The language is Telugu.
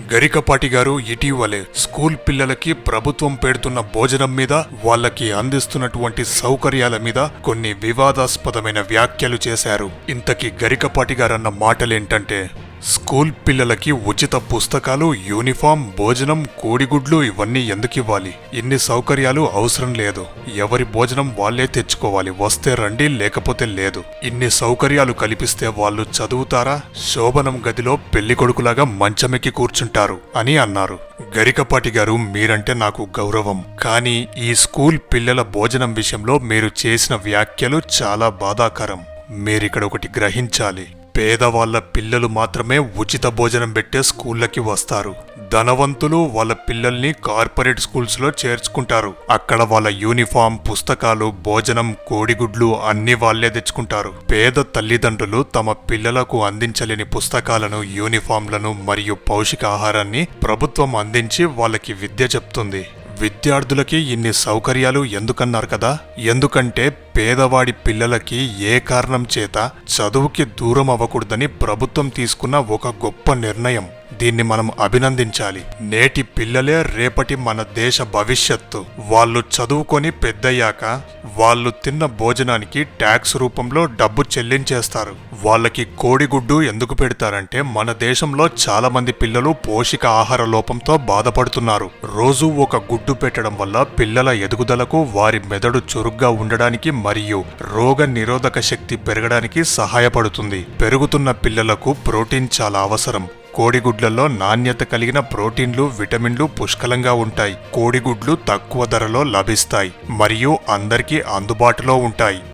గరికపాటి గారు ఇటీవలే స్కూల్ పిల్లలకి ప్రభుత్వం పెడుతున్న భోజనం మీద వాళ్ళకి అందిస్తున్నటువంటి సౌకర్యాల మీద కొన్ని వివాదాస్పదమైన వ్యాఖ్యలు చేశారు. ఇంతకీ గరికపాటి గారన్న మాటలేంటంటే, స్కూల్ పిల్లలకి ఉచిత పుస్తకాలు, యూనిఫామ్, భోజనం, కోడిగుడ్లు ఇవన్నీ ఎందుకివ్వాలి? ఇన్ని సౌకర్యాలు అవసరం లేదు. ఎవరి భోజనం వాళ్లే తెచ్చుకోవాలి. వస్తే రండి, లేకపోతే లేదు. ఇన్ని సౌకర్యాలు కల్పిస్తే వాళ్ళు చదువుతారా? శోభనం గదిలో పెళ్లి కొడుకులాగా మంచమెక్కి కూర్చుంటారు అని అన్నారు. గరికపాటి గారు, మీరంటే నాకు గౌరవం, కానీ ఈ స్కూల్ పిల్లల భోజనం విషయంలో మీరు చేసిన వ్యాఖ్యలు చాలా బాధాకరం. మీరిక్కడ ఒకటి గ్రహించాలి. పేదవాళ్ల పిల్లలు మాత్రమే ఉచిత భోజనం పెట్టే స్కూళ్ళకి వస్తారు. ధనవంతులు వాళ్ళ పిల్లల్ని కార్పొరేట్ స్కూల్స్ లో చేర్చుకుంటారు. అక్కడ వాళ్ళ యూనిఫామ్, పుస్తకాలు, భోజనం, కోడిగుడ్లు అన్ని వాళ్లే తెచ్చుకుంటారు. పేద తల్లిదండ్రులు తమ పిల్లలకు అందించలేని పుస్తకాలను, యూనిఫామ్లను మరియు పౌష్టికాహారాన్ని ప్రభుత్వం అందించి వాళ్ళకి విద్య చెప్తుంది. విద్యార్థులకి ఇన్ని సౌకర్యాలు ఎందుకన్నారు కదా? ఎందుకంటే పేదవాడి పిల్లలకి ఏ కారణం చేత చదువుకి దూరం అవ్వకూడదని ప్రభుత్వం తీసుకున్న ఒక గొప్ప నిర్ణయం. దీన్ని మనం అభినందించాలి. నేటి పిల్లలే రేపటి మన దేశ భవిష్యత్తు. వాళ్ళు చదువుకొని పెద్దయ్యాక వాళ్ళు తిన్న భోజనానికి ట్యాక్స్ రూపంలో డబ్బు చెల్లించేస్తారు. వాళ్ళకి కోడిగుడ్డు ఎందుకు పెడతారంటే, మన దేశంలో చాలా మంది పిల్లలు పోషక ఆహార లోపంతో బాధపడుతున్నారు. రోజు ఒక గుడ్డు పెట్టడం వల్ల పిల్లల ఎదుగుదలకు, వారి మెదడు చురుగ్గా ఉండడానికి మరియు రోగ నిరోధక శక్తి పెరగడానికి సహాయపడుతుంది. పెరుగుతున్న పిల్లలకు ప్రోటీన్ చాలా అవసరం. కోడిగుడ్లలో నాణ్యత కలిగిన ప్రోటీన్లు, విటమిన్లు పుష్కలంగా ఉంటాయి. కోడిగుడ్లు తక్కువ ధరలో లభిస్తాయి మరియు అందరికీ అందుబాటులో ఉంటాయి.